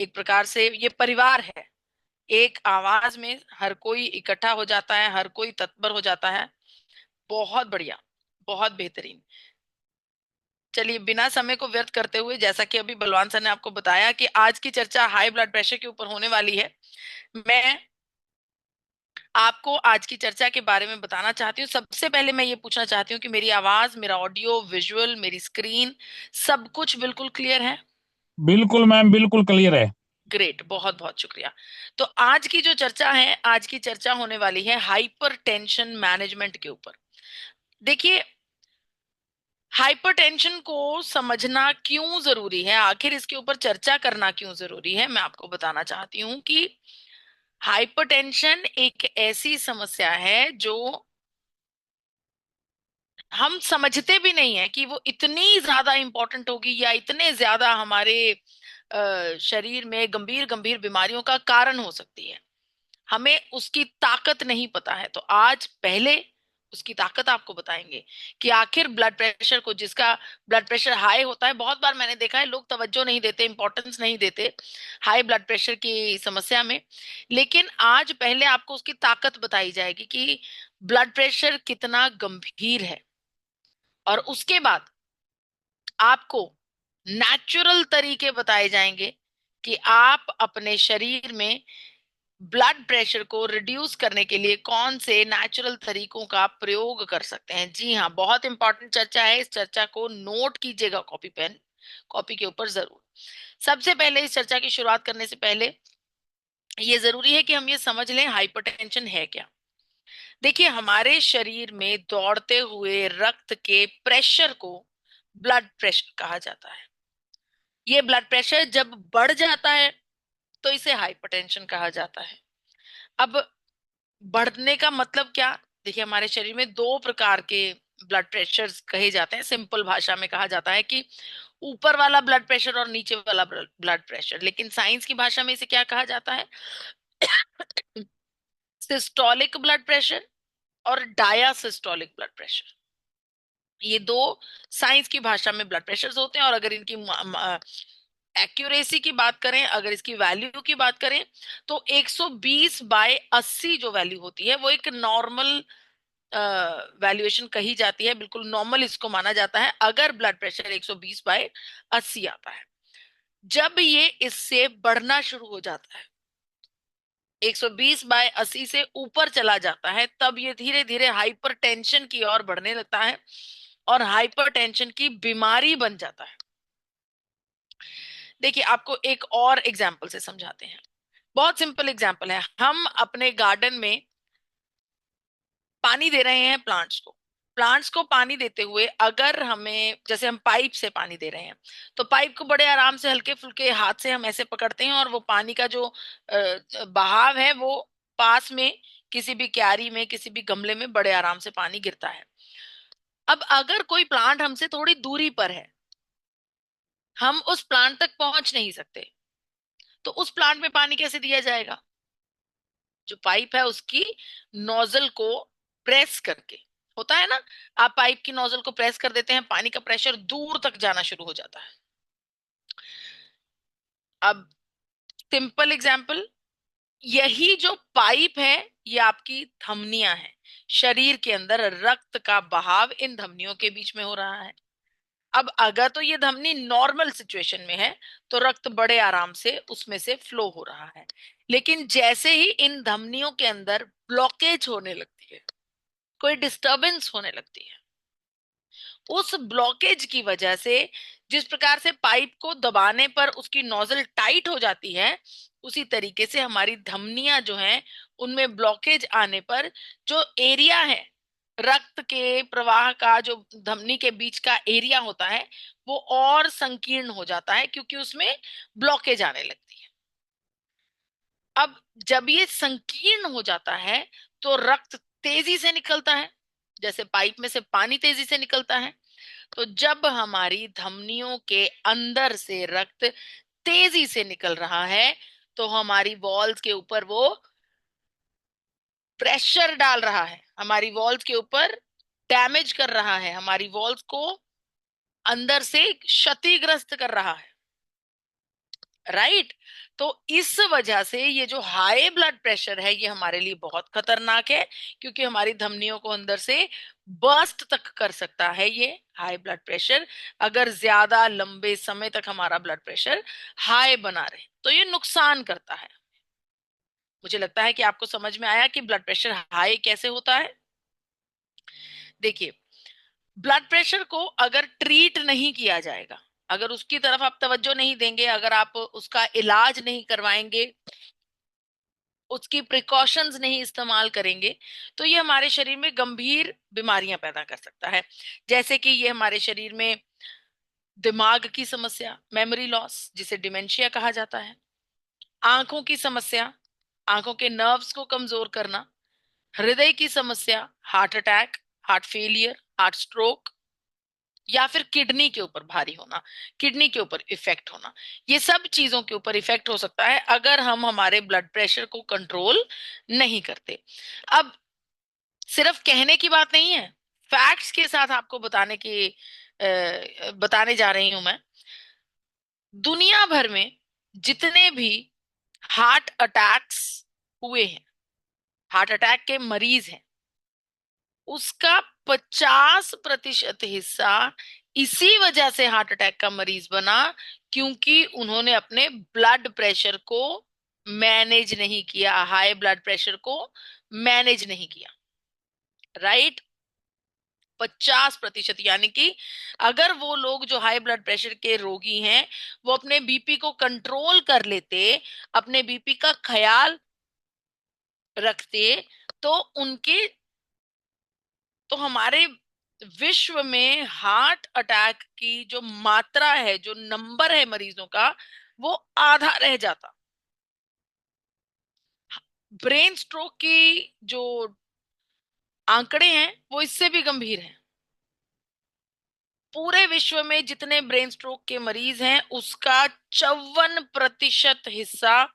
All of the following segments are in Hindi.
एक प्रकार से ये परिवार है। एक आवाज में हर कोई इकट्ठा हो जाता है, हर कोई तत्पर हो जाता है। बहुत बढ़िया, बहुत बेहतरीन। चलिए, बिना समय को व्यर्थ करते हुए, जैसा कि अभी बलवान सर ने आपको बताया कि आज की चर्चा हाई ब्लड प्रेशर के ऊपर होने वाली है, मैं आपको आज की चर्चा के बारे में बताना चाहती हूँ। सबसे पहले मैं ये पूछना चाहती हूँ कि मेरी आवाज, मेरा ऑडियो विजुअल, मेरी स्क्रीन, सब कुछ बिल्कुल क्लियर है? बिल्कुल मैम, बिल्कुल क्लियर है। ग्रेट, बहुत बहुत शुक्रिया। तो आज की जो चर्चा है, आज की चर्चा होने वाली है हाइपर टेंशन मैनेजमेंट के ऊपर। देखिए, हाइपरटेंशन को समझना क्यों जरूरी है, आखिर इसके ऊपर चर्चा करना क्यों जरूरी है, मैं आपको बताना चाहती हूँ कि हाइपरटेंशन एक ऐसी समस्या है जो हम समझते भी नहीं है कि वो इतनी ज्यादा इंपॉर्टेंट होगी या इतने ज्यादा हमारे शरीर में गंभीर गंभीर बीमारियों का कारण हो सकती है। हमें उसकी ताकत नहीं पता है। तो आज पहले उसकी ताकत आपको बताएंगे कि आखिर ब्लड प्रेशर को, जिसका ब्लड प्रेशर हाई होता है, बहुत बार मैंने देखा है लोग तवज्जो नहीं देते, इंपॉर्टेंस नहीं देते हाई ब्लड प्रेशर की समस्या में। लेकिन आज पहले आपको उसकी ताकत बताई जाएगी कि ब्लड प्रेशर कितना गंभीर है। और उसके बाद आपको नेचुरल तरीके बताए जाएंगे कि आप अपने शरीर में ब्लड प्रेशर को रिड्यूस करने के लिए कौन से नेचुरल तरीकों का प्रयोग कर सकते हैं। जी हाँ, बहुत इंपॉर्टेंट चर्चा है, इस चर्चा को नोट कीजिएगा कॉपी पेन, कॉपी के ऊपर जरूर। सबसे पहले इस चर्चा की शुरुआत करने से पहले ये जरूरी है कि हम ये समझ लें हाइपरटेंशन है क्या। देखिए, हमारे शरीर में दौड़ते हुए रक्त के प्रेशर को ब्लड प्रेशर कहा जाता है। ये ब्लड प्रेशर जब बढ़ जाता है तो इसे हाइपरटेंशन कहा जाता है। अब बढ़ने का मतलब क्या? देखिए, हमारे शरीर में दो प्रकार के ब्लड प्रेशर कहे जाते हैं। सिंपल भाषा में कहा जाता है कि ऊपर वाला ब्लड प्रेशर और नीचे वाला ब्लड प्रेशर। लेकिन साइंस की भाषा में इसे क्या कहा जाता है? सिस्टोलिक ब्लड प्रेशर और डायासिस्टोलिक ब्लड प्रेशर। ये दो साइंस की भाषा में ब्लड प्रेशर्स होते हैं। और अगर इनकी एक्यूरेसी की बात करें, अगर इसकी वैल्यू की बात करें, तो 120/80 जो वैल्यू होती है वो एक नॉर्मल वैल्यूएशन कही जाती है। बिल्कुल नॉर्मल इसको माना जाता है अगर ब्लड प्रेशर 120/80 आता है। जब ये इससे बढ़ना शुरू हो जाता है, 120/80 से ऊपर चला जाता है, तब ये धीरे धीरे हाइपरटेंशन की ओर बढ़ने लगता है और हाइपरटेंशन की बीमारी बन जाता है। देखिए, आपको एक और एग्जाम्पल से समझाते हैं। बहुत सिंपल एग्जाम्पल है। हम अपने गार्डन में पानी दे रहे हैं प्लांट्स को। प्लांट्स को पानी देते हुए अगर हमें, जैसे हम पाइप से पानी दे रहे हैं, तो पाइप को बड़े आराम से हल्के फुल्के हाथ से हम ऐसे पकड़ते हैं और वो पानी का जो बहाव है वो पास में किसी भी क्यारी में, किसी भी गमले में बड़े आराम से पानी गिरता है। अब अगर कोई प्लांट हमसे थोड़ी दूरी पर है, हम उस प्लांट तक पहुंच नहीं सकते, तो उस प्लांट में पानी कैसे दिया जाएगा? जो पाइप है उसकी नोजल को प्रेस करके, होता है ना, आप पाइप की नोजल को प्रेस कर देते हैं, पानी का प्रेशर दूर तक जाना शुरू हो जाता है। अब सिंपल एग्जांपल, यही जो पाइप है ये आपकी धमनियां हैं। शरीर के अंदर रक्त का बहाव इन धमनियों के बीच में हो रहा है। अब अगर तो ये धमनी नॉर्मल सिचुएशन में है तो रक्त बड़े आराम से उसमें से फ्लो हो रहा है। लेकिन जैसे ही इन धमनियों के अंदर ब्लॉकेज होने लगती है, कोई डिस्टरबेंस होने लगती है, उस ब्लॉकेज की वजह से, जिस प्रकार से पाइप को दबाने पर उसकी नोजल टाइट हो जाती है, उसी तरीके से हमारी धमनियां जो हैं उनमें ब्लॉकेज आने पर जो एरिया है रक्त के प्रवाह का, जो धमनी के बीच का एरिया होता है, वो और संकीर्ण हो जाता है क्योंकि उसमें ब्लॉकेज आने लगती है। अब जब ये संकीर्ण हो जाता है तो रक्त तेजी से निकलता है, जैसे पाइप में से पानी तेजी से निकलता है। तो जब हमारी धमनियों के अंदर से रक्त तेजी से निकल रहा है तो हमारी वॉल्स के ऊपर वो प्रेशर डाल रहा है, हमारी वॉल्स के ऊपर डैमेज कर रहा है, हमारी वॉल्स को अंदर से क्षतिग्रस्त कर रहा है। राइट। तो इस वजह से ये जो हाई ब्लड प्रेशर है ये हमारे लिए बहुत खतरनाक है, क्योंकि हमारी धमनियों को अंदर से बर्स्ट तक कर सकता है ये हाई ब्लड प्रेशर, अगर ज्यादा लंबे समय तक हमारा ब्लड प्रेशर हाई बना रहे तो ये नुकसान करता है। मुझे लगता है कि आपको समझ में आया कि ब्लड प्रेशर हाई कैसे होता है। देखिए, ब्लड प्रेशर को अगर ट्रीट नहीं किया जाएगा, अगर उसकी तरफ आप तवज्जो नहीं देंगे, अगर आप उसका इलाज नहीं करवाएंगे, उसकी प्रिकॉशंस नहीं इस्तेमाल करेंगे, तो ये हमारे शरीर में गंभीर बीमारियां पैदा कर सकता है। जैसे कि ये हमारे शरीर में दिमाग की समस्या, मेमोरी लॉस जिसे डिमेंशिया कहा जाता है, आंखों की समस्या, आंखों के नर्व्स को कमजोर करना, हृदय की समस्या, heart attack, heart failure, heart stroke, या फिर किडनी के ऊपर भारी होना, किडनी के ऊपर इफेक्ट होना। ये सब चीजों के ऊपर इफेक्ट हो सकता है अगर हम हमारे ब्लड प्रेशर को कंट्रोल नहीं करते। अब सिर्फ कहने की बात नहीं है, फैक्ट्स के साथ आपको बताने जा रही हूं मैं। दुनिया भर में जितने भी हार्ट अटैक्स हुए हैं, हार्ट अटैक के मरीज हैं, उसका 50% हिस्सा इसी वजह से हार्ट अटैक का मरीज बना, क्योंकि उन्होंने अपने ब्लड प्रेशर को मैनेज नहीं किया, हाई ब्लड प्रेशर को मैनेज नहीं किया। राइट। 50%, यानी कि अगर वो लोग जो हाई ब्लड प्रेशर के रोगी हैं वो अपने बीपी को कंट्रोल कर लेते, अपने बीपी का ख्याल रखते, तो उनके तो हमारे विश्व में हार्ट अटैक की जो मात्रा है, जो नंबर है मरीजों का, वो आधा रह जाता। ब्रेन स्ट्रोक की जो आंकड़े हैं वो इससे भी गंभीर हैं। पूरे विश्व में जितने ब्रेन स्ट्रोक के मरीज हैं उसका 54% हिस्सा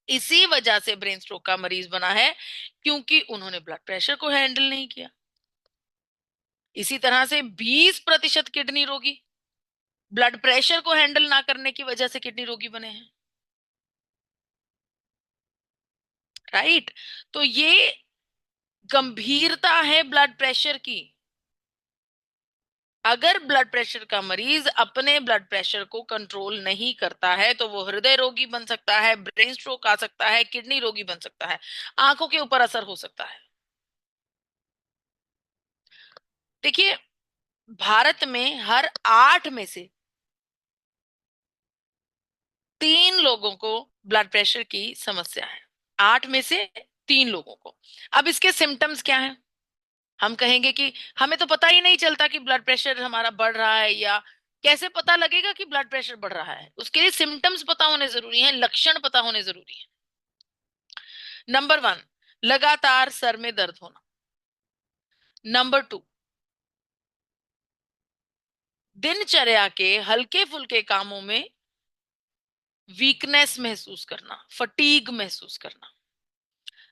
इसी वजह से ब्रेन स्ट्रोक का मरीज बना है, क्योंकि उन्होंने ब्लड प्रेशर को हैंडल नहीं किया। इसी तरह से 20% किडनी रोगी ब्लड प्रेशर को हैंडल ना करने की वजह से किडनी रोगी बने हैं। राइट। तो ये गंभीरता है ब्लड प्रेशर की। अगर ब्लड प्रेशर का मरीज अपने ब्लड प्रेशर को कंट्रोल नहीं करता है तो वो हृदय रोगी बन सकता है, ब्रेन स्ट्रोक आ सकता है, किडनी रोगी बन सकता है, आंखों के ऊपर असर हो सकता है। देखिए, भारत में हर 8 में से 3 लोगों को ब्लड प्रेशर की समस्या है। 8 में से 3 लोगों को। अब इसके सिम्टम्स क्या हैं? हम कहेंगे कि हमें तो पता ही नहीं चलता कि ब्लड प्रेशर हमारा बढ़ रहा है, या कैसे पता लगेगा कि ब्लड प्रेशर बढ़ रहा है? उसके लिए सिम्टम्स पता होने जरूरी है, लक्षण पता होने जरूरी है। नंबर 1, लगातार सर में दर्द होना। नंबर 2, दिनचर्या के हल्के फुल्के कामों में वीकनेस महसूस करना, फटीग महसूस करना।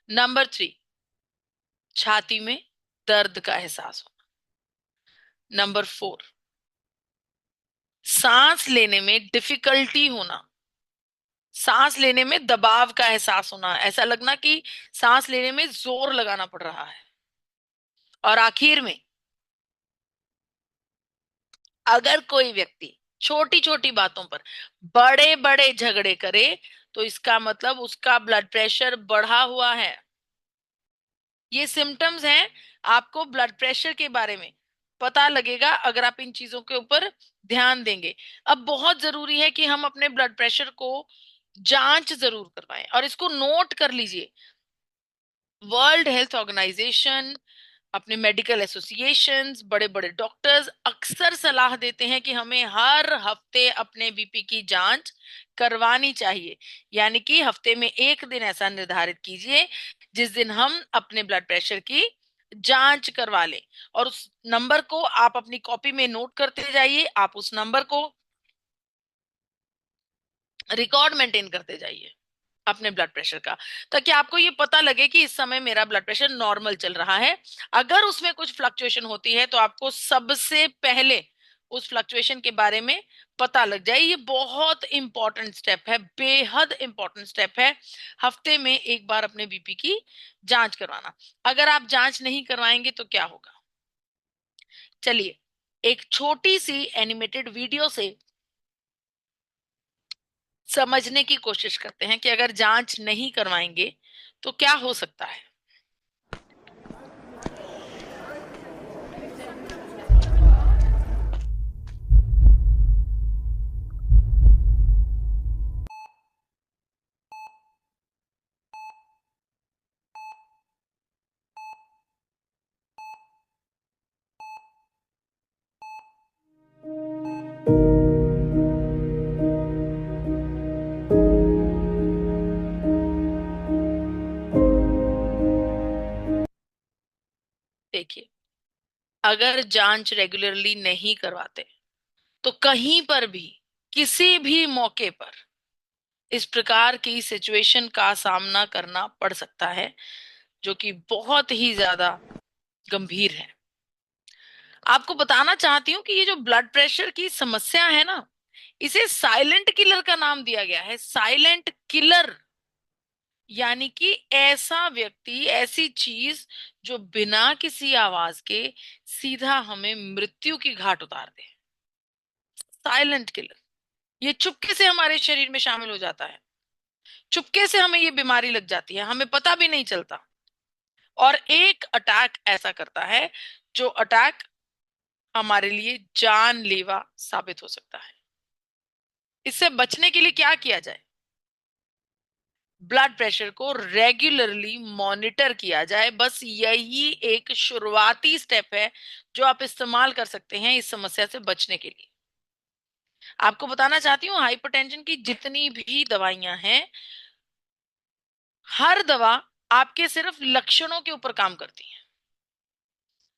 नंबर 3, छाती में दर्द का एहसास होना। नंबर 4, सांस लेने में डिफिकल्टी होना, सांस लेने में दबाव का एहसास होना, ऐसा लगना कि सांस लेने में जोर लगाना पड़ रहा है। और आखिर में, अगर कोई व्यक्ति छोटी छोटी बातों पर बड़े बड़े झगड़े करे तो इसका मतलब उसका ब्लड प्रेशर बढ़ा हुआ है। ये सिम्टम्स हैं। आपको ब्लड प्रेशर के बारे में पता लगेगा अगर आप इन चीजों के ऊपर ध्यान देंगे। अब बहुत जरूरी है कि हम अपने ब्लड प्रेशर को जांच जरूर करवाएं, और इसको नोट कर लीजिए। वर्ल्ड हेल्थ ऑर्गेनाइजेशन, अपने मेडिकल एसोसिएशंस, बड़े बड़े डॉक्टर्स अक्सर सलाह देते हैं कि हमें हर हफ्ते अपने बीपी की जांच करवानी चाहिए। यानी कि हफ्ते में एक दिन ऐसा निर्धारित कीजिए जिस दिन हम अपने ब्लड प्रेशर की जांच करवा लें, और उस नंबर को आप अपनी कॉपी में नोट करते जाइए, आप उस नंबर को रिकॉर्ड मेंटेन करते जाइए अपने ब्लड प्रेशर का, ताकि आपको ये पता लगे कि इस समय मेरा ब्लड प्रेशर नॉर्मल चल रहा है। अगर उसमें कुछ फ्लक्चुएशन होती है तो आपको सबसे पहले उस फ्लक्चुएशन के बारे में पता लग जाए। ये बहुत इंपॉर्टेंट स्टेप है, बेहद इंपॉर्टेंट स्टेप है। हफ्ते में एक बार अपने बीपी की जांच करवाना। अगर आप जांच नहीं करवाएंगे तो क्या होगा, चलिए एक छोटी सी एनिमेटेड वीडियो से समझने की कोशिश करते हैं कि अगर जांच नहीं करवाएंगे तो क्या हो सकता है। देखिए, अगर जांच रेगुलरली नहीं करवाते तो कहीं पर भी किसी भी मौके पर इस प्रकार की सिचुएशन का सामना करना पड़ सकता है, जो कि बहुत ही ज्यादा गंभीर है। आपको बताना चाहती हूँ कि ये जो ब्लड प्रेशर की समस्या है ना, इसे साइलेंट किलर का नाम दिया गया है। साइलेंट किलर यानी कि ऐसा व्यक्ति, ऐसी चीज जो बिना किसी आवाज के सीधा हमें मृत्यु की घाट उतार दे। साइलेंट किलर, ये चुपके से हमारे शरीर में शामिल हो जाता है, चुपके से हमें ये बीमारी लग जाती है, हमें पता भी नहीं चलता। और एक अटैक ऐसा करता है जो अटैक हमारे लिए जानलेवा साबित हो सकता है। इससे बचने के लिए क्या किया जाए? ब्लड प्रेशर को रेगुलरली मॉनिटर किया जाए। बस यही एक शुरुआती स्टेप है जो आप इस्तेमाल कर सकते हैं इस समस्या से बचने के लिए। आपको बताना चाहती हूँ, हाइपरटेंशन की जितनी भी दवाइयां हैं, हर दवा आपके सिर्फ लक्षणों के ऊपर काम करती है।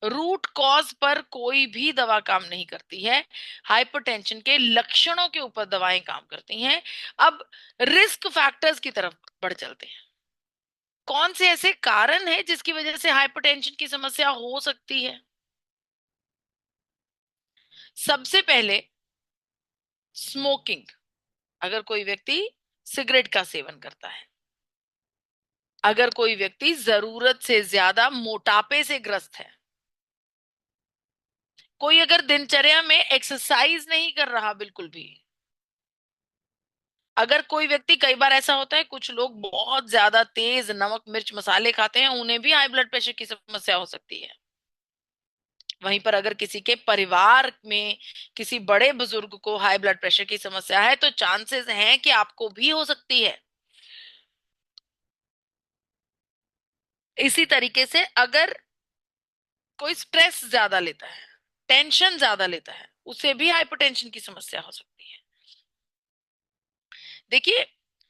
रूट कॉज पर कोई भी दवा काम नहीं करती है। हाइपरटेंशन के लक्षणों के ऊपर दवाएं काम करती हैं। अब रिस्क फैक्टर्स की तरफ बढ़ चलते हैं। कौन से ऐसे कारण हैं जिसकी वजह से हाइपरटेंशन की समस्या हो सकती है? सबसे पहले स्मोकिंग। अगर कोई व्यक्ति सिगरेट का सेवन करता है, अगर कोई व्यक्ति जरूरत से ज्यादा मोटापे से ग्रस्त है, कोई अगर दिनचर्या में एक्सरसाइज नहीं कर रहा बिल्कुल भी, अगर कोई व्यक्ति, कई बार ऐसा होता है कुछ लोग बहुत ज्यादा तेज नमक मिर्च मसाले खाते हैं, उन्हें भी हाई ब्लड प्रेशर की समस्या हो सकती है। वहीं पर अगर किसी के परिवार में किसी बड़े बुजुर्ग को हाई ब्लड प्रेशर की समस्या है तो चांसेस हैं कि आपको भी हो सकती है। इसी तरीके से अगर कोई स्ट्रेस ज्यादा लेता है, टेंशन ज्यादा लेता है, उसे भी हाइपरटेंशन की समस्या हो सकती है। देखिए,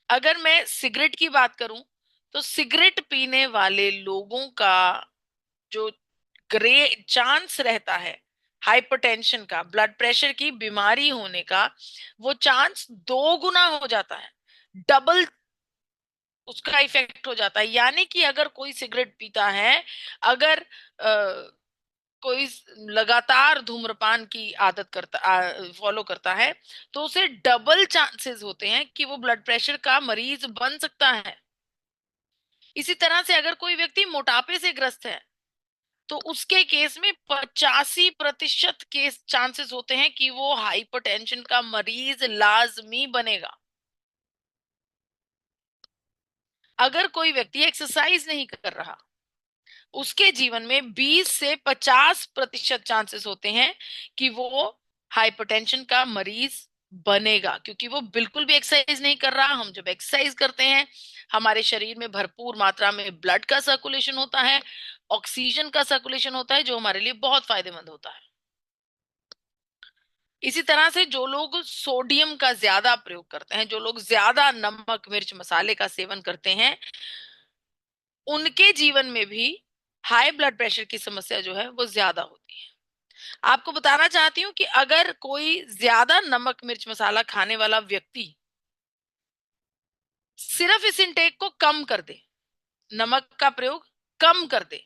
अगर मैं सिगरेट की बात करूं तो सिगरेट पीने वाले लोगों का जो ग्रे चांस रहता है हाइपरटेंशन का, ब्लड प्रेशर की बीमारी होने का, वो चांस 2 गुना हो जाता है, डबल उसका इफेक्ट हो जाता है। यानी कि अगर कोई सिगरेट पीता है, अगर कोई लगातार धूम्रपान की आदत करता, फॉलो करता है, तो उसे डबल चांसेस होते हैं कि वो ब्लड प्रेशर का मरीज बन सकता है। इसी तरह से अगर कोई व्यक्ति मोटापे से ग्रस्त है तो उसके केस में 85% केस चांसेस होते हैं कि वो हाइपरटेंशन का मरीज लाजमी बनेगा। अगर कोई व्यक्ति एक्सरसाइज नहीं कर रहा, उसके जीवन में 20 से 50% चांसेस होते हैं कि वो हाइपरटेंशन का मरीज बनेगा, क्योंकि वो बिल्कुल भी एक्सरसाइज नहीं कर रहा। हम जब एक्सरसाइज करते हैं, हमारे शरीर में भरपूर मात्रा में ब्लड का सर्कुलेशन होता है, ऑक्सीजन का सर्कुलेशन होता है, जो हमारे लिए बहुत फायदेमंद होता है। इसी तरह से जो लोग सोडियम का ज्यादा प्रयोग करते हैं, जो लोग ज्यादा नमक मिर्च मसाले का सेवन करते हैं, उनके जीवन में भी हाई ब्लड प्रेशर की समस्या जो है वो ज्यादा होती है। आपको बताना चाहती हूँ कि अगर कोई ज्यादा नमक मिर्च मसाला खाने वाला व्यक्ति सिर्फ इस इंटेक को कम कर दे, नमक का प्रयोग कम कर दे,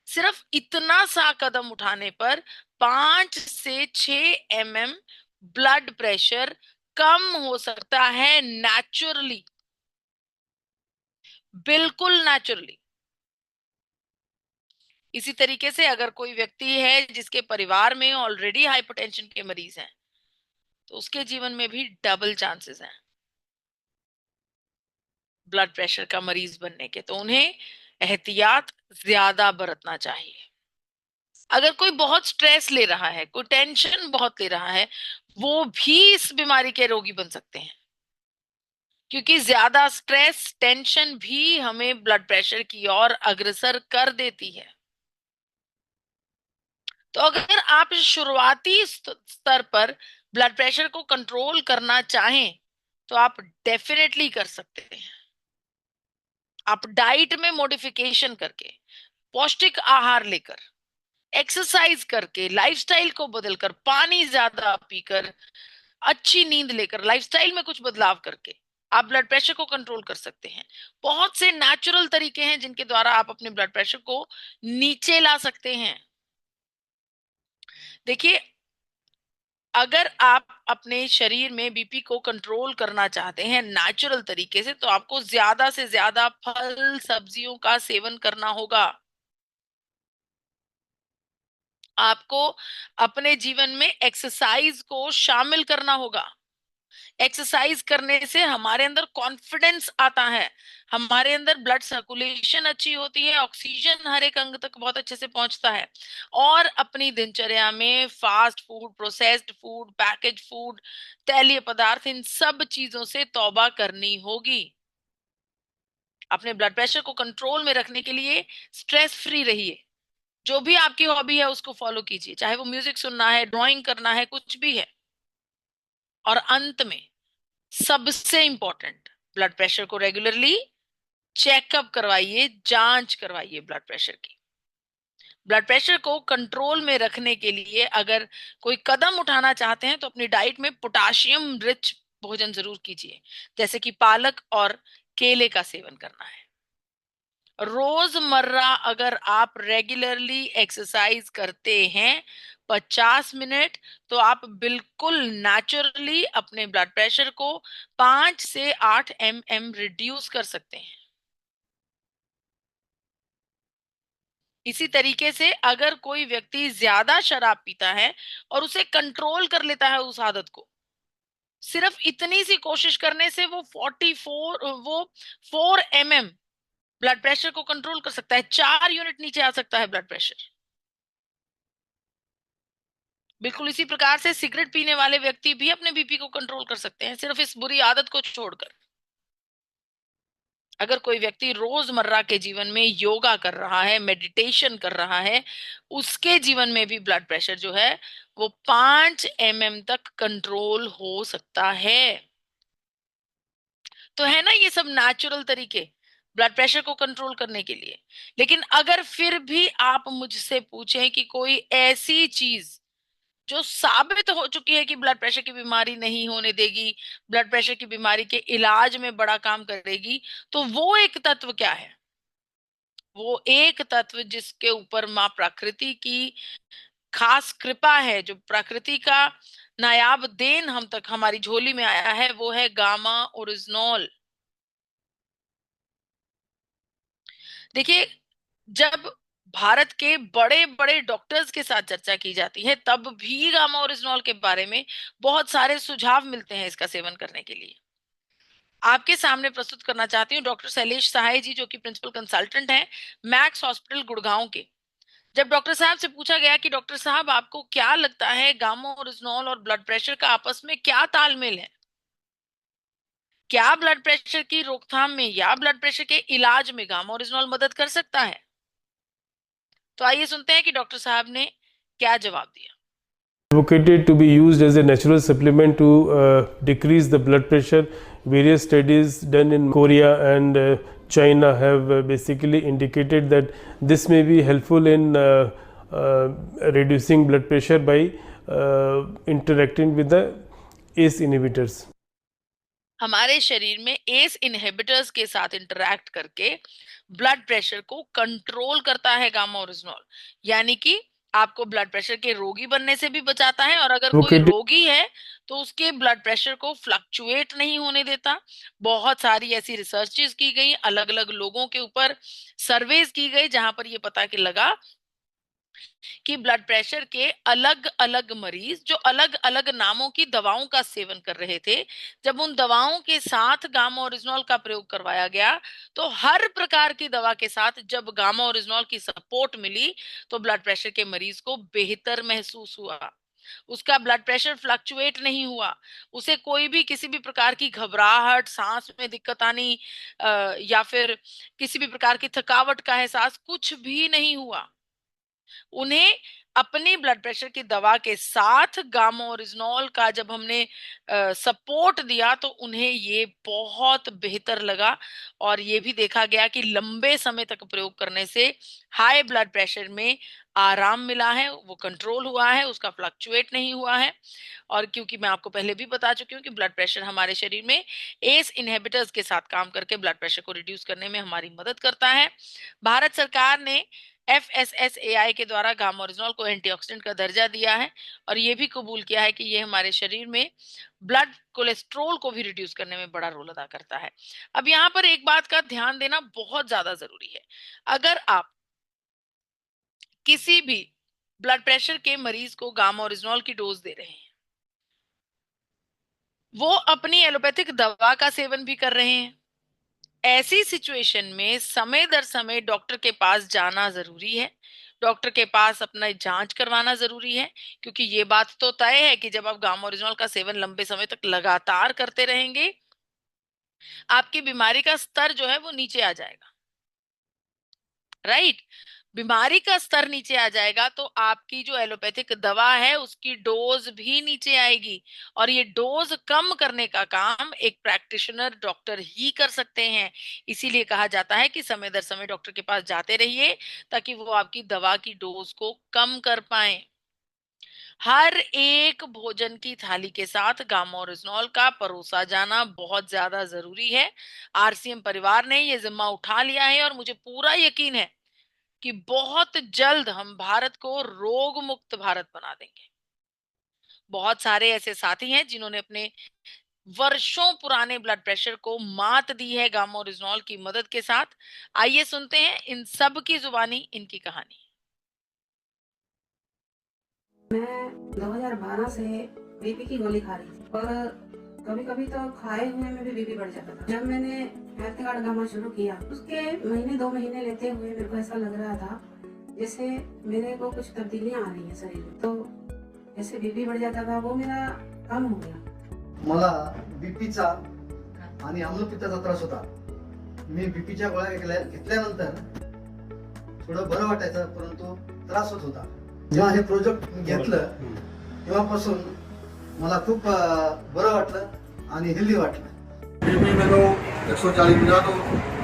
सिर्फ इतना सा कदम उठाने पर 5 से 6 mm ब्लड प्रेशर कम हो सकता है नेचुरली, बिल्कुल नेचुरली। इसी तरीके से अगर कोई व्यक्ति है जिसके परिवार में ऑलरेडी हाइपरटेंशन के मरीज हैं, तो उसके जीवन में भी डबल चांसेस हैं ब्लड प्रेशर का मरीज बनने के। तो उन्हें एहतियात ज्यादा बरतना चाहिए। अगर कोई बहुत स्ट्रेस ले रहा है, कोई टेंशन बहुत ले रहा है, वो भी इस बीमारी के रोगी बन सकते हैं, क्योंकि ज्यादा स्ट्रेस, टेंशन भी हमें ब्लड प्रेशर की ओर अग्रसर कर देती है। तो अगर आप शुरुआती स्तर पर ब्लड प्रेशर को कंट्रोल करना चाहें, तो आप डेफिनेटली कर सकते हैं। आप डाइट में मॉडिफिकेशन करके, पौष्टिक आहार लेकर, एक्सरसाइज करके, लाइफस्टाइल को बदलकर, पानी ज्यादा पीकर, अच्छी नींद लेकर, लाइफस्टाइल में कुछ बदलाव करके आप ब्लड प्रेशर को कंट्रोल कर सकते हैं। बहुत से नेचुरल तरीके हैं जिनके द्वारा आप अपने ब्लड प्रेशर को नीचे ला सकते हैं। देखिए, अगर आप अपने शरीर में बीपी को कंट्रोल करना चाहते हैं नेचुरल तरीके से, तो आपको ज्यादा से ज्यादा फल सब्जियों का सेवन करना होगा। आपको अपने जीवन में एक्सरसाइज को शामिल करना होगा। एक्सरसाइज करने से हमारे अंदर कॉन्फिडेंस आता है, हमारे अंदर ब्लड सर्कुलेशन अच्छी होती है, ऑक्सीजन हर एक अंग तक बहुत अच्छे से पहुंचता है। और अपनी दिनचर्या में fast food, processed food, package food, तैलीय पदार्थ, इन सब चीजों से तौबा करनी होगी। अपने ब्लड प्रेशर को कंट्रोल में रखने के लिए स्ट्रेस फ्री रहिए। जो भी आपकी हॉबी है उसको फॉलो कीजिए, चाहे वो म्यूजिक सुनना है, ड्राइंग करना है, कुछ भी है। और अंत में सबसे इंपॉर्टेंट, ब्लड प्रेशर को रेगुलरली चेकअप करवाइए, जांच करवाइए ब्लड प्रेशर की। ब्लड प्रेशर को कंट्रोल में रखने के लिए अगर कोई कदम उठाना चाहते हैं, तो अपनी डाइट में पोटाशियम रिच भोजन जरूर कीजिए, जैसे कि पालक और केले का सेवन करना है। रोजमर्रा अगर आप रेगुलरली एक्सरसाइज करते हैं 50 मिनट, तो आप बिल्कुल नेचुरली अपने ब्लड प्रेशर को 5 से 8 mm रिड्यूस कर सकते हैं। इसी तरीके से अगर कोई व्यक्ति ज्यादा शराब पीता है और उसे कंट्रोल कर लेता है उस आदत को, सिर्फ इतनी सी कोशिश करने से वो 4 mm ब्लड प्रेशर को कंट्रोल कर सकता है, 4 यूनिट नीचे आ सकता है ब्लड प्रेशर। बिल्कुल इसी प्रकार से सिगरेट पीने वाले व्यक्ति भी अपने बीपी को कंट्रोल कर सकते हैं, सिर्फ इस बुरी आदत को छोड़कर। अगर कोई व्यक्ति रोजमर्रा के जीवन में योगा कर रहा है, मेडिटेशन कर रहा है, उसके जीवन में भी ब्लड प्रेशर जो है वो 5 mm तक कंट्रोल हो सकता है। तो है ना ये सब नेचुरल तरीके ब्लड प्रेशर को कंट्रोल करने के लिए। लेकिन अगर फिर भी आप मुझसे पूछें कि कोई ऐसी चीज जो साबित हो चुकी है कि ब्लड प्रेशर की बीमारी नहीं होने देगी, ब्लड प्रेशर की बीमारी के इलाज में बड़ा काम करेगी, तो वो एक तत्व क्या है? वो एक तत्व जिसके ऊपर माँ प्रकृति की खास कृपा है, जो प्रकृति का नायाब देन हम तक हमारी झोली में आया है, वो है गामा ओरिजिनॉल। देखिए, जब भारत के बड़े बड़े डॉक्टर्स के साथ चर्चा की जाती है, तब भी गामा ओरिजिनॉल के बारे में बहुत सारे सुझाव मिलते हैं इसका सेवन करने के लिए। आपके सामने प्रस्तुत करना चाहती हूँ डॉक्टर शैलेश सहाय जी, जो कि प्रिंसिपल कंसल्टेंट हैं मैक्स हॉस्पिटल गुड़गांव के। जब डॉक्टर साहब से पूछा गया कि डॉक्टर साहब आपको क्या लगता है गामा ओरिजिनॉल और ब्लड प्रेशर का आपस में क्या तालमेल है, क्या ब्लड प्रेशर की रोकथाम में या ब्लड प्रेशर के इलाज में गामा ओरिजिनॉल मदद कर सकता है, तो आइए सुनते हैं कि डॉक्टर साहब ने क्या जवाब दिया। Advocated to be used as a natural supplement to decrease the blood pressure. Various studies done in Korea and China have basically indicated that this may be helpful in reducing blood pressure by interacting with the ACE inhibitors. हमारे शरीर में एस इनहिबिटर्स के साथ इंटरैक्ट करके ब्लड प्रेशर को कंट्रोल करता है गामा ओरिजिनॉल, यानी कि आपको ब्लड प्रेशर के रोगी बनने से भी बचाता है, और अगर कोई रोगी है तो उसके ब्लड प्रेशर को फ्लक्चुएट नहीं होने देता। बहुत सारी ऐसी रिसर्चेस की गई, अलग अलग लोगों के ऊपर सर्वेज की गई, जहां पर ये पता कि लगा कि ब्लड प्रेशर के अलग अलग मरीज जो अलग अलग नामों की दवाओं का सेवन कर रहे थे, जब उन दवाओं के साथ गामा ओरिजिनॉल का प्रयोग करवाया गया तो हर प्रकार की दवा के साथ जब गामा ओरिजिनॉल की सपोर्ट मिली तो ब्लड प्रेशर के मरीज को बेहतर महसूस हुआ, उसका ब्लड प्रेशर फ्लक्चुएट नहीं हुआ, उसे कोई भी किसी भी प्रकार की घबराहट, सांस में दिक्कत आनी या फिर किसी भी प्रकार की थकावट का एहसास कुछ भी नहीं हुआ। उन्हें अपनी ब्लड प्रेशर की दवा के साथ गामा ओरिजिनॉल का जब हमने सपोर्ट दिया तो उन्हें ये बहुत बेहतर लगा, और ये भी देखा गया कि लंबे समय तक प्रयोग करने से हाई ब्लड प्रेशर में आराम मिला है, वो कंट्रोल हुआ है, उसका फ्लक्चुएट नहीं हुआ है। और क्योंकि मैं आपको पहले भी बता चुकी हूँ कि ब्लड प्रेशर हमारे शरीर में एस इनहिबिटर्स के साथ काम करके ब्लड प्रेशर को रिड्यूस करने में हमारी मदद करता है। भारत सरकार ने FSSAI के द्वारा गामा ओरिजिनॉल को एंटीऑक्सीडेंट का दर्जा दिया है, और ये भी कबूल किया है कि ये हमारे शरीर में ब्लड कोलेस्ट्रोल को भी रिड्यूस करने में बड़ा रोल अदा करता है। अब यहाँ पर एक बात का ध्यान देना बहुत ज्यादा जरूरी है, अगर आप किसी भी ब्लड प्रेशर के मरीज को गामा ओरिजिनॉल की डोज दे रहे हैं, वो अपनी एलोपैथिक दवा का सेवन भी कर रहे हैं, ऐसी सिचुएशन में समय दर समय डॉक्टर के पास जाना जरूरी है, डॉक्टर के पास अपना जांच करवाना जरूरी है, क्योंकि ये बात तो तय है कि जब आप गामा ओरिजिनॉल का सेवन लंबे समय तक लगातार करते रहेंगे, आपकी बीमारी का स्तर जो है वो नीचे आ जाएगा, राइट। बीमारी का स्तर नीचे आ जाएगा तो आपकी जो एलोपैथिक दवा है उसकी डोज भी नीचे आएगी, और ये डोज कम करने का काम एक प्रैक्टिशनर डॉक्टर ही कर सकते हैं। इसीलिए कहा जाता है कि समय दर समय डॉक्टर के पास जाते रहिए ताकि वो आपकी दवा की डोज को कम कर पाए। हर एक भोजन की थाली के साथ गामा ओरिजिनॉल का परोसा जाना बहुत ज्यादा जरूरी है। आरसीएम परिवार ने ये जिम्मा उठा लिया है, और मुझे पूरा यकीन है कि बहुत जल्द हम भारत को रोग मुक्त भारत बना देंगे। बहुत सारे ऐसे साथी हैं जिन्होंने अपने वर्षों पुराने ब्लड प्रेशर को मात दी है गामा ओरिजिनॉल की मदद के साथ। आइए सुनते हैं इन सब की जुबानी इनकी कहानी। मैं 2012 से बीपी की गोली खा रही थी, और कभी कभी तो खाए हुए में भी बीपी बढ़ जाता था। जब मैंने हेल्थ कार्ड गामा शुरू किया उसके महीने 2 महीने लेते हुए मेरे को ऐसा लग रहा था जैसे मेरे को कुछ तब्दीलियां आ रही है शरीर में, तो जैसे बीपी बढ़ जाता था वो मेरा कम हो गया। मला बीपीचा आणि आम्लपित्ताचा त्रास होता। मी बीपीच्या गोळ्या घेतल्यानंतर थोडं बरं वाटायचं, परंतु त्रास होत होता। जेव्हा हे प्रोजेक्ट घेतलं तेव्हापासून मला खूप बरं वाटलं आणि हेल्दी वाटलं। बीपी मैंने 140 तो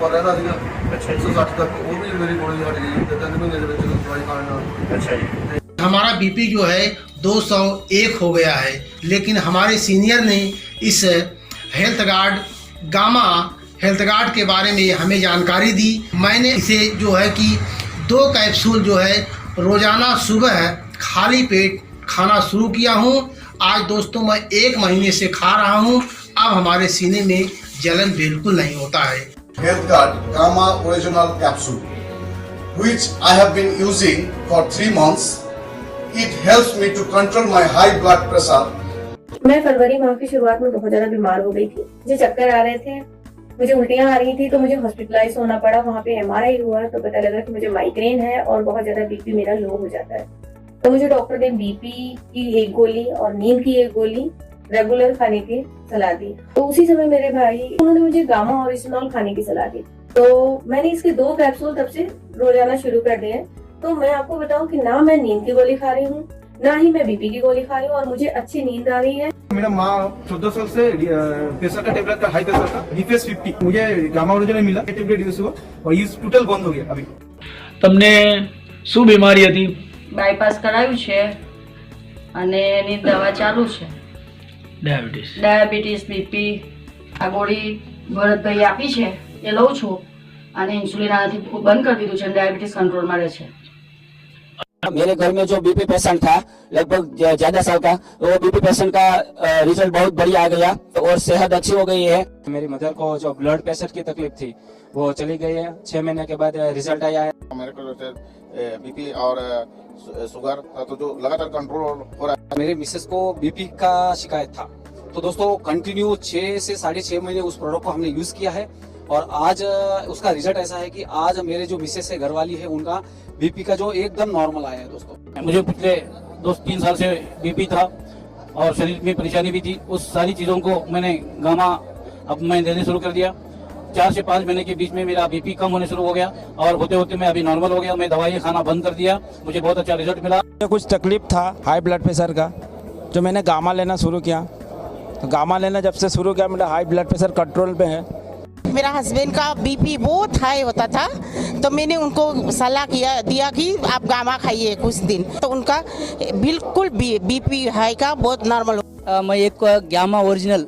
कर रहा था, 160 तक वो भी मेरी गोली हट गई। दवाई खाना। अच्छा जी। हमारा बीपी जो है 201 हो गया है, लेकिन हमारे सीनियर ने इस गामा हेल्थ गार्ड के बारे में हमें जानकारी दी। मैंने इसे जो है कि 2 कैप्सूल जो है रोजाना सुबह खाली पेट खाना शुरू किया हूँ। आज दोस्तों मैं 1 महीने से खा रहा हूँ। अब हमारे सीने में जलन बिल्कुल नहीं होता है। Health guard gamma original capsule which I have been using for 3 months. It helps me to control my high blood pressure. मैं फरवरी माह की शुरुआत में बहुत ज्यादा बीमार हो गई थी, मुझे चक्कर आ रहे थे, मुझे उल्टियां आ रही थी, तो मुझे हॉस्पिटलाइज होना पड़ा। वहाँ पे MRI हुआ तो पता लगा कि मुझे माइग्रेन है और बहुत ज्यादा बीपी मेरा लो हो जाता है। तो मुझे डॉक्टर ने बीपी की 1 गोली और नींद की 1 गोली रेगुलर खाने की सलाह दी। तो उसी समय मेरे भाई उन्होंने मुझे गामा ओरिजिनॉल खाने की सलाह दी, तो मैंने इसके 2 कैप्सूल तब से रोजाना शुरू कर दिए। तो मैं आपको बताऊं कि ना मैं नींद की गोली खा रही हूँ, ना ही मैं बीपी की गोली खा रही हूँ, और मुझे अच्छी नींद आ रही है। मेरा माँ 14 साल से प्रेशर का टेबलेट का हाई प्रेशर का BPS 50 मुझे गामा ओरिजिनल मिला, टेबलेट यूज हुआ और ये टोटल बंद हो गया। अभी તમને શું બીમારી હતી? બાયપાસ કરાવ્યું છે અને એની દવા ચાલુ છે। ડાયાબિટીસ, ડાયાબિટીસ, બીપી આ ગોળી ભરતભાઈ આપી છે એ લઉં છું અને ઇન્સ્યુલિન આનાથી બંધ કરી દીધું છે, ડાયાબિટીસ કંટ્રોલમાં રહે છે. मेरे घर में जो बीपी पेशेंट था लगभग ज्यादा साल का, वो बीपी पेशेंट का रिजल्ट बहुत बढ़िया आ गया और सेहत अच्छी हो गई है. मेरी मदर को जो ब्लड प्रेशर की तकलीफ थी वो चली गई है. 6 महीने के बाद रिजल्ट आया है. मेरे को बीपी और शुगर था तो जो लगातार कंट्रोल हो रहा है. मेरे मिसेस को बीपी का शिकायत था, तो दोस्तों कंटिन्यू 6 से 6.5 महीने उस प्रोडक्ट को हमने यूज किया है और आज उसका रिजल्ट ऐसा है कि आज मेरे जो मिसेस है, घरवाली है, उनका बीपी का जो एकदम नॉर्मल आया है. दोस्तों मुझे पिछले 2-3 साल से बीपी था और शरीर में परेशानी भी थी. उस सारी चीजों को मैंने गामा अब मैं देने शुरू कर दिया. 4 से 5 महीने के बीच में मेरा बीपी कम होने शुरू हो गया और होते होते मैं अभी नॉर्मल हो गया. मैं दवाई खाना बंद कर दिया, मुझे बहुत अच्छा रिजल्ट मिला. कुछ तकलीफ था हाई ब्लड प्रेशर का, जो मैंने गामा लेना शुरू किया. तो गामा लेना जब से शुरू किया, मेरा हाई ब्लड प्रेशर कंट्रोल पे है. मेरा हस्बैंड का बीपी बहुत हाई होता था, तो मैंने उनको सलाह दिया कि आप गामा खाइए कुछ दिन, तो उनका बिल्कुल बीपी हाई का बहुत नॉर्मल हो. मैं एक गामा ओरिजिनल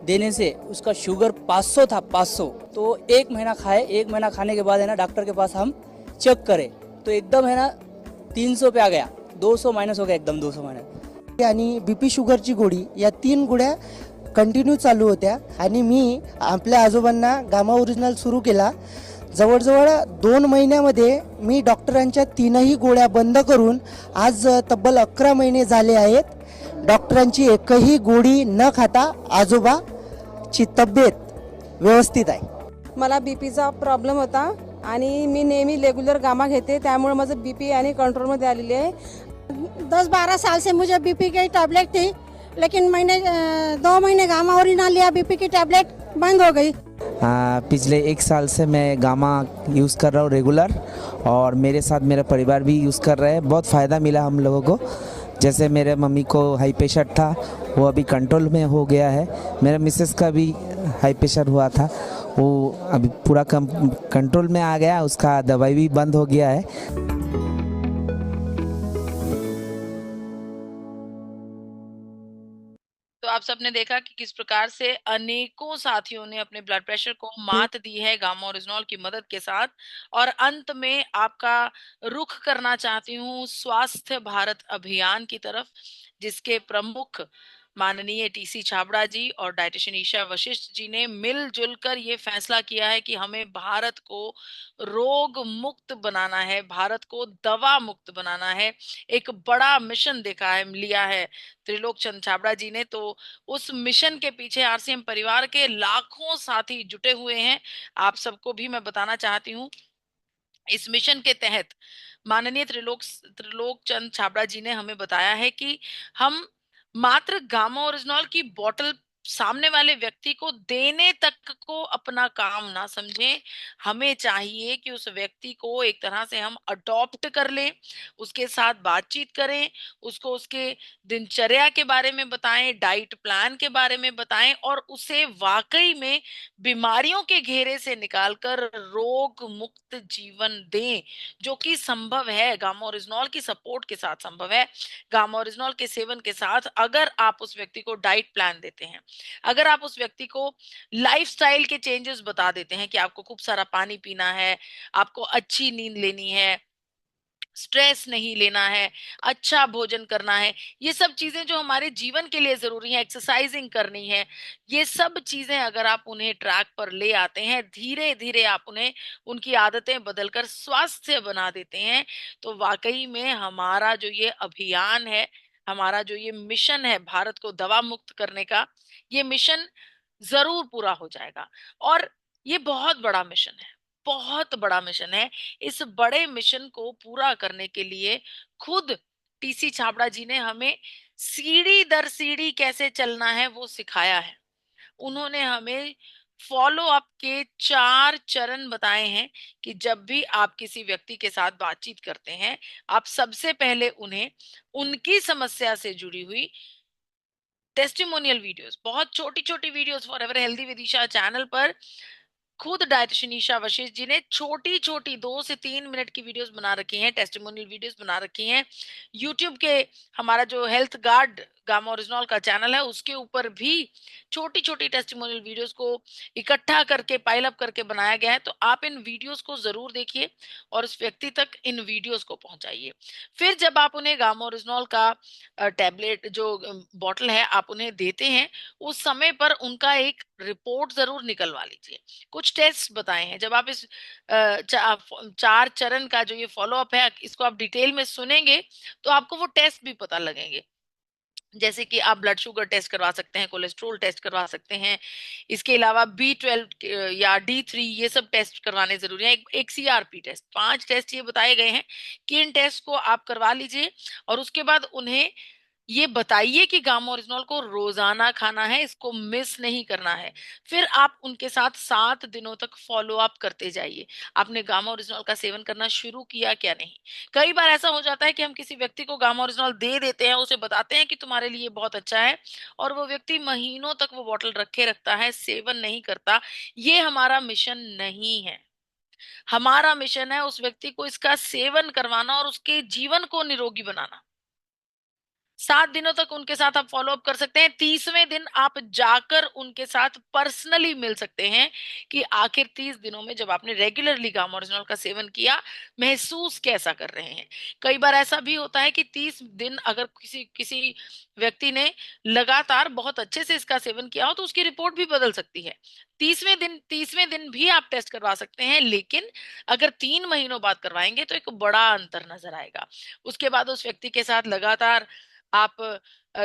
देने से उसका शुगर 500 था, 500. तो 1 महीना खाए. 1 महीना खाने के बाद है ना डॉक्टर के पास हम चेक करें तो एकदम है ना 300 पे आ गया. 200 माइनस हो गया, एकदम 200 माइनस. आणि बीपी शुगरची गोळी या 3 गोळ्या कंटिन्यू चालू होत्या आणि मी आपल्या आजोबांना गामा ओरिजिनल सुरू केला. जवळजवळ 2 महिन्यामध्ये मी डॉक्टरांच्या 3ही गोळ्या बंद करून आज तब्बल 11 महिने झाले आहेत. डॉक्टरांची एकही गोळी न खाता आजोबाची तब्येत व्यवस्थित आहे. मला बीपीचा प्रॉब्लेम होता आणि मी नेहमी रेग्युलर गामा घेते, त्यामुळे माझं बीपी आणि कंट्रोलमध्ये आलेली आहे. 10-12 साल से मुझे बीपी की टैबलेट थी, लेकिन मैंने 2 महीने गामा ओरिजिनल लिया, बीपी की टैबलेट बंद हो गई. पिछले 1 साल से मैं गामा यूज़ कर रहा हूँ रेगुलर, और मेरे साथ मेरा परिवार भी यूज़ कर रहे हैं. बहुत फ़ायदा मिला हम लोगों को. जैसे मेरे मम्मी को हाई प्रेशर था, वो अभी कंट्रोल में हो गया है. मेरे मिसेस का भी हाई प्रेशर हुआ था, वो अभी पूरा कंट्रोल में आ गया. उसका दवाई भी बंद हो गया है. तो आप सबने देखा कि किस प्रकार से अनेकों साथियों ने अपने ब्लड प्रेशर को मात दी है गामा ओरिजिनल की मदद के साथ. और अंत में आपका रुख करना चाहती हूँ स्वास्थ्य भारत अभियान की तरफ, जिसके प्रमुख माननीय टीसी छाबड़ा जी और डाइटिशियन ईशा वशिष्ठ जी ने मिलजुल कर ये फैसला किया है कि हमें भारत को रोग मुक्त बनाना है, भारत को दवा मुक्त बनाना है. एक बड़ा मिशन लिया है त्रिलोक चंद छाबड़ा जी ने. तो उस मिशन के पीछे आरसीएम परिवार के लाखों साथी जुटे हुए हैं. आप सबको भी मैं बताना चाहती हूँ, इस मिशन के तहत माननीय त्रिलोक चंद छाबड़ा जी ने हमें बताया है कि हम मात्र गामा ओरिजिनल की बोतल सामने वाले व्यक्ति को देने तक को अपना काम ना समझें. हमें चाहिए कि उस व्यक्ति को एक तरह से हम अडॉप्ट कर लें, उसके साथ बातचीत करें, उसको उसके दिनचर्या के बारे में बताएं, डाइट प्लान के बारे में बताएं, और उसे वाकई में बीमारियों के घेरे से निकालकर रोग मुक्त जीवन दें, जो कि संभव है. गामा ओरिजिनल की सपोर्ट के साथ संभव है. गामा ओरिजिनल के सेवन के साथ अगर आप उस व्यक्ति को डाइट प्लान देते हैं, अगर आप उस व्यक्ति को लाइफस्टाइल के चेंजेस बता देते हैं कि आपको खूब सारा पानी पीना है, आपको अच्छी नींद लेनी है, स्ट्रेस नहीं लेना है, अच्छा भोजन करना है, ये सब चीजें जो हमारे जीवन के लिए जरूरी है, एक्सरसाइजिंग करनी है, ये सब चीजें अगर आप उन्हें ट्रैक पर ले आते हैं, धीरे धीरे आप उन्हें उनकी आदतें बदलकर स्वास्थ्य बना देते हैं, तो वाकई में हमारा जो ये अभियान है, हमारा जो ये मिशन है भारत को दवा मुक्त करने का, ये मिशन जरूर पूरा हो जाएगा. और ये बहुत बड़ा मिशन है, बहुत बड़ा मिशन है. इस बड़े मिशन को पूरा करने के लिए खुद टीसी छाबड़ा जी ने हमें सीढ़ी दर सीढ़ी कैसे चलना है वो सिखाया है. उन्होंने हमें फॉलो अप के 4 चरण बताए हैं कि जब भी आप किसी व्यक्ति के साथ बातचीत करते हैं, आप सबसे पहले उन्हें उनकी समस्या से जुड़ी हुई टेस्टिमोनियल वीडियोस, बहुत छोटी छोटी videos forever healthy with Isha channel पर खुद डाइटिशियन ईशा वशिष्ठ जी ने छोटी छोटी 2 से 3 मिनट की वीडियोस बना रखी हैं, टेस्टिमोनियल वीडियोस बना रखी हैं. यूट्यूब के हमारा जो हेल्थ गार्ड गामा ओरिजिनल का चैनल है उसके ऊपर भी छोटी छोटी टेस्टिमोनियल वीडियोस को इकट्ठा करके पाइल अप करके बनाया गया है। तो आप इन वीडियोस को जरूर देखिए और उस व्यक्ति तक इन वीडियोस को पहुंचाइए। फिर जब आप उन्हें गामा ओरिजिनल का टैबलेट जो बॉटल है आप उन्हें देते हैं, उस समय पर उनका एक रिपोर्ट जरूर निकलवा लीजिए। कुछ टेस्ट बताए हैं, जब आप इस 4 चरण का जो ये फॉलो अप है इसको आप डिटेल में सुनेंगे तो आपको वो टेस्ट भी पता लगेंगे। जैसे कि आप ब्लड शुगर टेस्ट करवा सकते हैं, कोलेस्ट्रॉल टेस्ट करवा सकते हैं, इसके अलावा B12 या D3 ये सब टेस्ट करवाने जरूरी है। एक CRP टेस्ट, 5 टेस्ट ये बताए गए हैं कि इन टेस्ट को आप करवा लीजिए और उसके बाद उन्हें ये बताइए कि गामा ओरिजिनल को रोजाना खाना है, इसको मिस नहीं करना है। फिर आप उनके साथ 7 दिनों तक फॉलो अप करते जाइए, आपने गामा ओरिजिनल का सेवन करना शुरू किया क्या नहीं। कई बार ऐसा हो जाता है कि हम किसी व्यक्ति को गामा ओरिजिनल दे देते हैं, उसे बताते हैं कि तुम्हारे लिए बहुत अच्छा है, और वो व्यक्ति महीनों तक वो बॉटल रखे रखता है, सेवन नहीं करता। ये हमारा मिशन नहीं है। हमारा मिशन है उस व्यक्ति को इसका सेवन करवाना और उसके जीवन को निरोगी बनाना। 7 दिनों तक उनके साथ आप फॉलो अप कर सकते हैं। 30वें दिन आप जाकर उनके साथ पर्सनली मिल सकते हैं कि आखिर 30 दिनों में जब आपने रेगुलरली गामा ओरिजिनल का सेवन किया महसूस कैसा कर रहे हैं। कई बार ऐसा भी होता है कि 30 दिन अगर किसी व्यक्ति ने लगातार बहुत अच्छे से इसका सेवन किया हो तो उसकी रिपोर्ट भी बदल सकती है। 30वें दिन भी आप टेस्ट करवा सकते हैं, लेकिन अगर 3 महीनों बाद करवाएंगे तो एक बड़ा अंतर नजर आएगा। उसके बाद उस व्यक्ति के साथ लगातार आप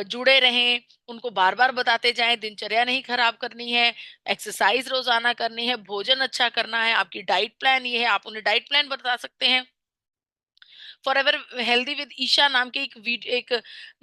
जुड़े रहें, उनको बार बार बताते जाएं, दिनचर्या नहीं खराब करनी है, एक्सरसाइज रोजाना करनी है, भोजन अच्छा करना है, आपकी डाइट प्लान ये है, आप उन्हें डाइट प्लान बता सकते हैं। फॉरएवर हेल्दी विद ईशा नाम की एक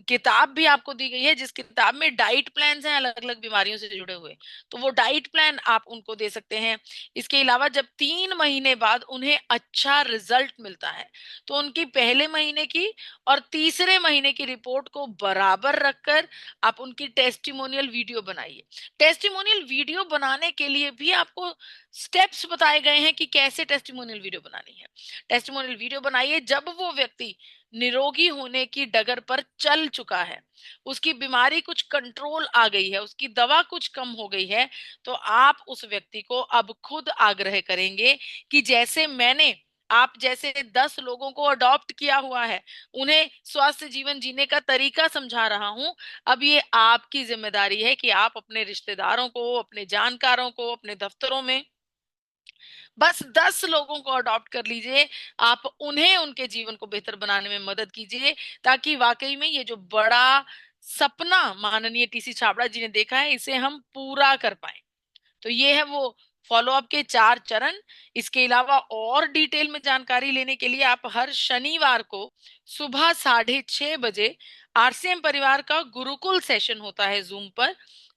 किताब भी आपको दी गई है, जिस किताब में डाइट प्लान्स हैं अलग अलग बीमारियों से जुड़े हुए, तो वो डाइट प्लान आप उनको दे सकते हैं। इसके अलावा जब 3 महीने बाद उन्हें अच्छा रिजल्ट मिलता है तो उनकी पहले महीने की और तीसरे महीने की रिपोर्ट को बराबर रखकर आप उनकी टेस्टिमोनियल वीडियो बनाइए। टेस्टिमोनियल वीडियो बनाने के लिए भी आपको स्टेप्स बताए गए हैं कि कैसे टेस्टिमोनियल वीडियो बनानी है। टेस्टिमोनियल वीडियो बनाइए जब वो व्यक्ति निरोगी होने की डगर पर चल चुका है, उसकी बीमारी कुछ कंट्रोल आ गई है, उसकी दवा कुछ कम हो गई है, तो आप उस व्यक्ति को अब खुद आग्रह करेंगे कि जैसे मैंने आप जैसे 10 लोगों को अडॉप्ट किया हुआ है, उन्हें स्वस्थ जीवन जीने का तरीका समझा रहा हूं, अब ये आपकी जिम्मेदारी है कि आप अपने रिश्तेदारों को, अपने जानकारों को, अपने दफ्तरों में बस 10 लोगों को अडॉप्ट कर लीजिए। आप उन्हें उनके जीवन को बेहतर बनाने में मदद कीजिए, ताकि वाकई में ये जो बड़ा सपना माननीय TC छाबड़ा जी ने देखा है इसे हम पूरा कर पाए। तो ये है वो फॉलो अप के 4 चरण। इसके अलावा और डिटेल में जानकारी लेने के लिए आप हर शनिवार को सुबह 6:30 बजे RCM परिवार का गुरुकुल सेशन होता है जूम पर,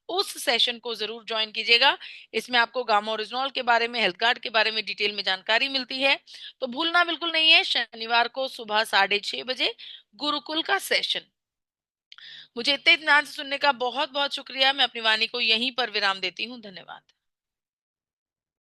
उस सेशन को जरूर ज्वाइन कीजिएगा। इसमें आपको गामा ओरिजिनल के बारे में, हेल्थ कार्ड के बारे में डिटेल में जानकारी मिलती है, तो भूलना बिल्कुल नहीं है। शनिवार को सुबह 6:30 बजे गुरुकुल का सेशन। मुझे इतने ध्यान से सुनने का बहुत बहुत शुक्रिया। मैं अपनी वाणी को यहीं पर विराम देती हूँ। धन्यवाद।